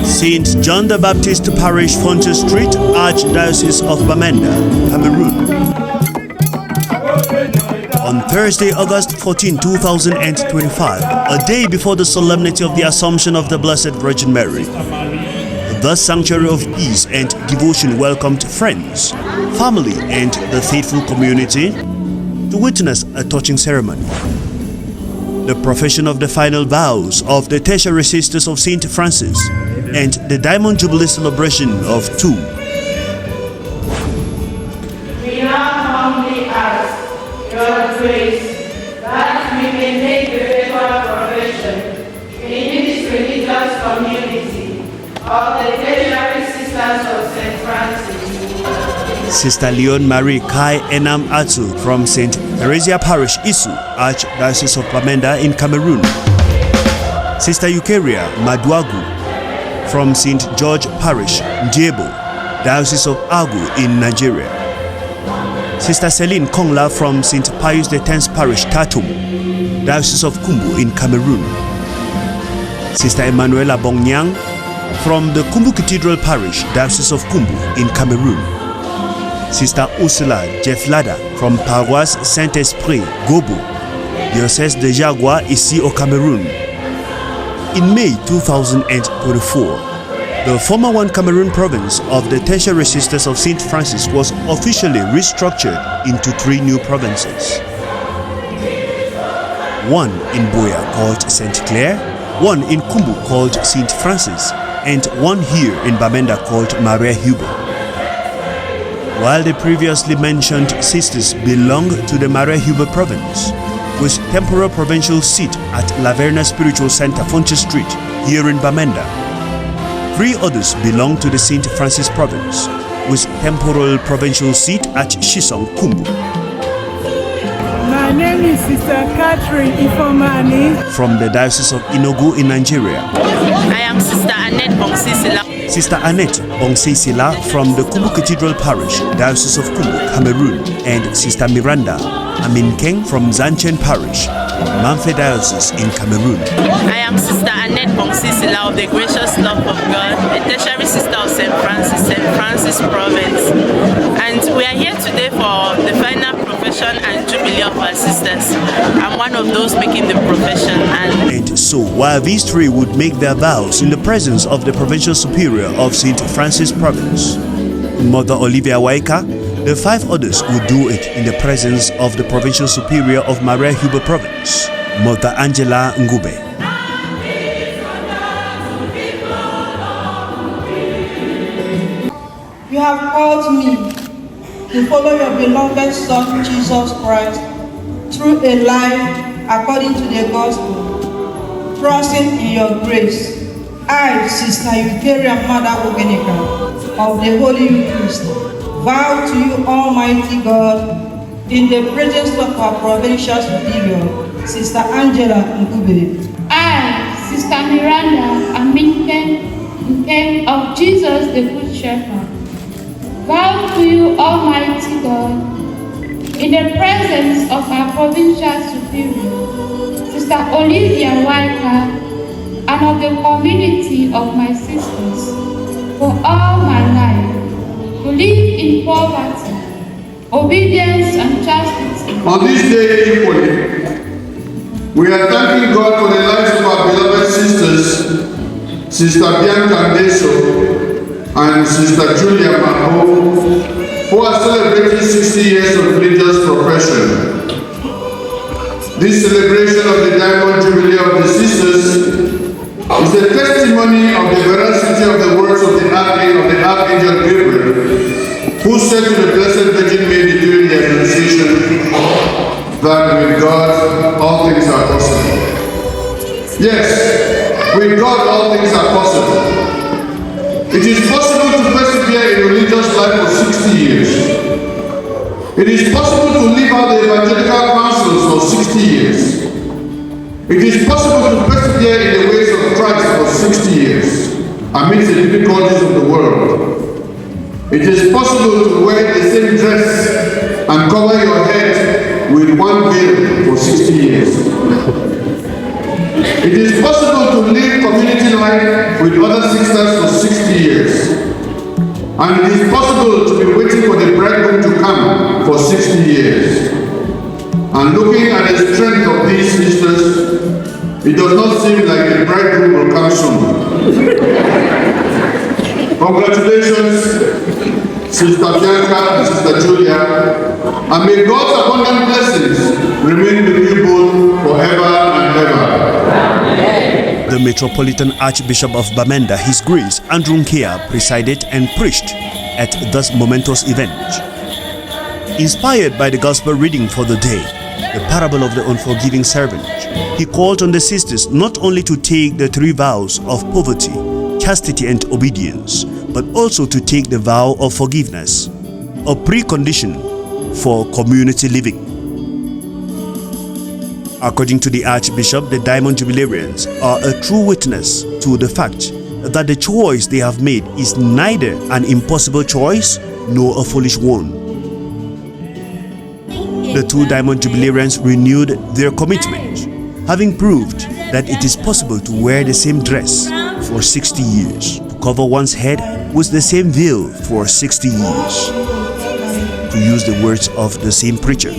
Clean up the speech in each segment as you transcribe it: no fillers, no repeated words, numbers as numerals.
Saint John the Baptist Parish, Foncha Street, Archdiocese of Bamenda, Cameroon. On Thursday, August 14, 2025, a day before the solemnity of the Assumption of the Blessed Virgin Mary, the Sanctuary of Peace and Devotion welcomed friends, family, and the faithful community to witness a touching ceremony. The profession of the final vows of the Tertiary Sisters of St. Francis and the Diamond Jubilee celebration of 2. We now humbly ask your grace that we may make perpetual profession in this religious community of the Tertiary Sisters of St. Francis. Sister Leon Marie Kai Enam Atsu from St. Teresa Parish, Isu, Archdiocese of Bamenda in Cameroon. Sister Eucharia Maduagu from St. George Parish, Njebo, Diocese of Agu in Nigeria. Sister Celine Kongla from St. Pius X Parish, Tatum, Diocese of Kumbu in Cameroon. Sister Emanuela Bongnyang from the Kumbu Cathedral Parish, Diocese of Kumbu in Cameroon. Sister Ursula Jefflada from Paroisse Saint-Esprit, Gobo, Diocèse de Jaguar, ici au Cameroun. In May 2024, the former one Cameroon province of the Tertiary Sisters of St. Francis was officially restructured into 3 new provinces. One in Boya called St. Clair, one in Kumbu called St. Francis, and one here in Bamenda called Maria Hueber. While the previously mentioned sisters belong to the Maria Hueber province, with temporal provincial seat at Laverna Spiritual Center, Foncha Street, here in Bamenda. 3 others belong to the St. Francis province, with temporal provincial seat at Shisong, Kumbu. My name is Sister Catherine Ifomani From the Diocese of Enugu in Nigeria. I am Sister Annette Bongsisila. Sister Annette Bongsisila from the Kumbu Cathedral Parish, Diocese of Kumbu, Cameroon, and Sister Miranda Aminkeng from Zanchen Parish, Manfe Diocese in Cameroon. I am Sister Annette Bongsisila of the Gracious Love of God, a Tertiary Sister of St. Francis Province. And we are here today for the final profession and jubilee of our sisters. I'm one of those making the profession. And so, while these 3 would make their vows in the presence of the Provincial Superior of St. Francis Province, Mother Olivia Waika, the 5 others would do it in the presence of the Provincial Superior of Maria Hueber Province, Mother Angela Ngube. You have called me to follow your beloved Son, Jesus Christ, through a life according to the gospel, trusting in your grace. I, Sister Eucharia Mother Ogenika, of the Holy Eucharist, vow to you, Almighty God, in the presence of our Provincial Superior, Sister Angela Ngube. I, Sister Miranda Aminken of Jesus the Good Shepherd, vow to you, Almighty God, in the presence of our Provincial Superior, Sister Olivia Waika, and of the community of my sisters, for all my life, to live in poverty, obedience, and chastity. On this day equally, we are thanking God for the lives of our beloved sisters, Sister Bianca Ndeso and Sister Julia Maho, who are celebrating 60 years of religious profession. This celebration of the Diamond Jubilee of the Sisters is a testimony of the veracity of the words of the Archangel Gabriel, who said to the Blessed Virgin Mary during the Annunciation that with God all things are possible. Yes, with God all things are possible. It is possible to persevere in religious life for 60 years. It is possible to live out the evangelical counsels for 60 years. It is possible to persevere in the ways of Christ for 60 years amidst the difficulties of the world. It is possible to wear the same dress and cover your head with one veil for 60 years. It is possible to live community life with other sisters for 60 years. And it is possible to be waiting for the bridegroom to come for 60 years. And looking at the strength of these sisters, it does not seem like the bridegroom will come soon. Congratulations, Sister Bianca and Sister Julia, and may God's abundant blessings remain with you both forever and ever. The Metropolitan Archbishop of Bamenda, His Grace Andrew Nkea, presided and preached at this momentous event. Inspired by the gospel reading for the day, the parable of the unforgiving servant, he called on the sisters not only to take the 3 vows of poverty, chastity and obedience, but also to take the vow of forgiveness, a precondition for community living. According to the Archbishop, the Diamond Jubilarians are a true witness to the fact that the choice they have made is neither an impossible choice nor a foolish one. The 2 Diamond Jubilarians renewed their commitment, having proved that it is possible to wear the same dress for 60 years, to cover one's head with the same veil for 60 years, to use the words of the same preacher.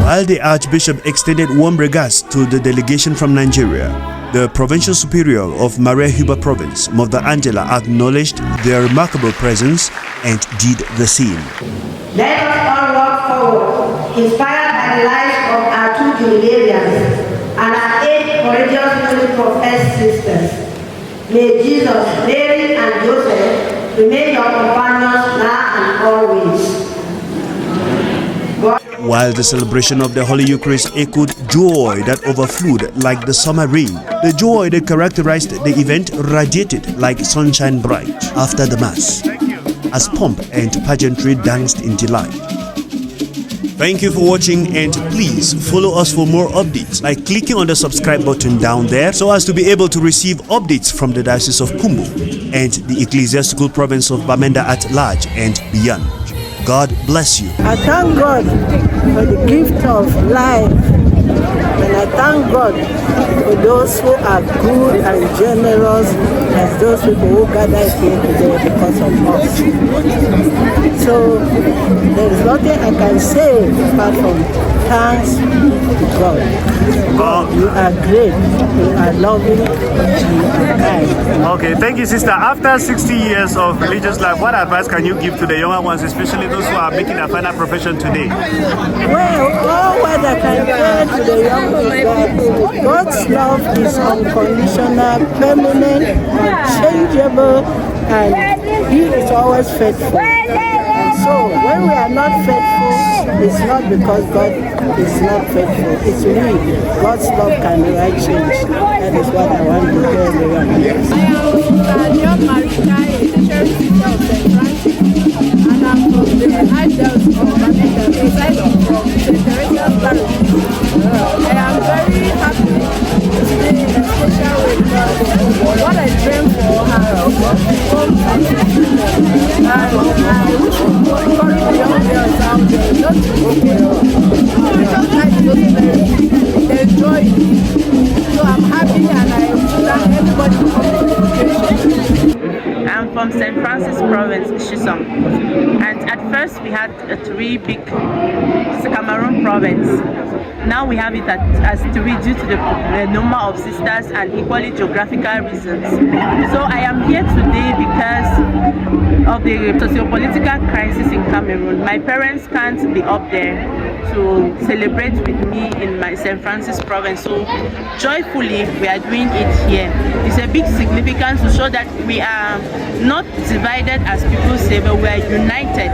While the Archbishop extended warm regards to the delegation from Nigeria, the Provincial Superior of Hueber Province, Mother Angela, acknowledged their remarkable presence and did the same. Let us all walk forward, inspired by the lives of our 2 jubilarians and our 8 courageous newly professed sisters. May Jesus, Mary, and Joseph remain your companions now and always. While the celebration of the Holy Eucharist echoed joy that overflowed like the summer rain, the joy that characterized the event radiated like sunshine bright after the Mass, as pomp and pageantry danced in delight. Thank you for watching, and please follow us for more updates by clicking on the subscribe button down there so as to be able to receive updates from the Diocese of Kumbo and the Ecclesiastical Province of Bamenda at large and beyond. God bless you. I thank God for the gift of life, and I thank God for those who are good and generous, as those people who gather here today because of us. So there is nothing I can say apart from thanks to God. God, you are great, you are loving, you are kind. Okay, thank you, sister. After 60 years of religious life, what advice can you give to the younger ones, especially those who are making a final profession today? Well, all what I can say to the young is that God's love is unconditional, permanent, unchangeable, and He is always faithful. And so, when we are not faithful, it's not because God is not faithful. It's we. God's love can right change. That is what I want to tell everyone. I am young Marika, a tertiary sister of St. Francis, and I'm from the Idols of Bamenda, aside from St. Teresa's Parish. I am very happy to stay in a special way because what I dream for has become something. And I wish to encourage the young girls out there not to go for because life is very they enjoy it. So I'm happy, and I wish that everybody will come to the occasion. I'm I'm from St. Francis Province, Shisong. And at first we had 3 big Cameroon province. Now we have it as 3 due to the number of sisters and equally geographical reasons. So I am here today because of the socio-political crisis in Cameroon. My parents can't be up there to celebrate with me in my St. Francis province. So joyfully we are doing it here. It's a big significance to show that we are not divided as people say, but we are united.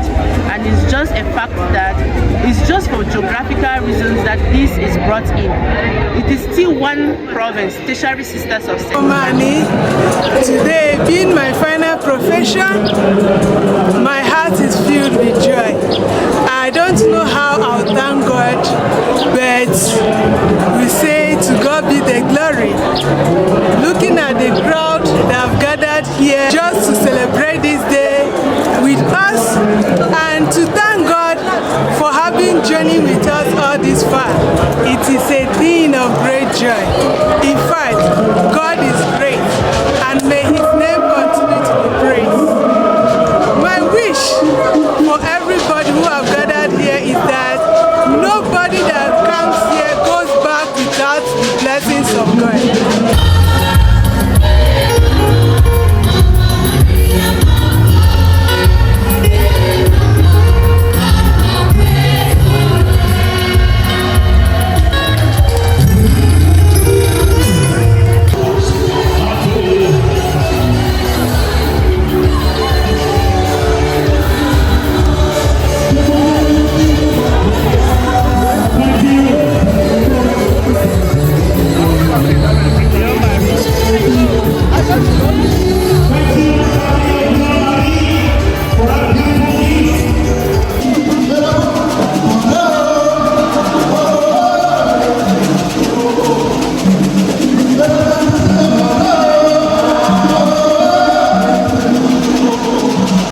And it's just a fact that it's just for geographical reasons that this is brought in. It is still one province, Tertiary Sisters of St. Francis. Today being my final profession, my heart is filled with joy. I don't know how I'll thank God, but we say to God be the glory. Looking at the crowd that have gathered here just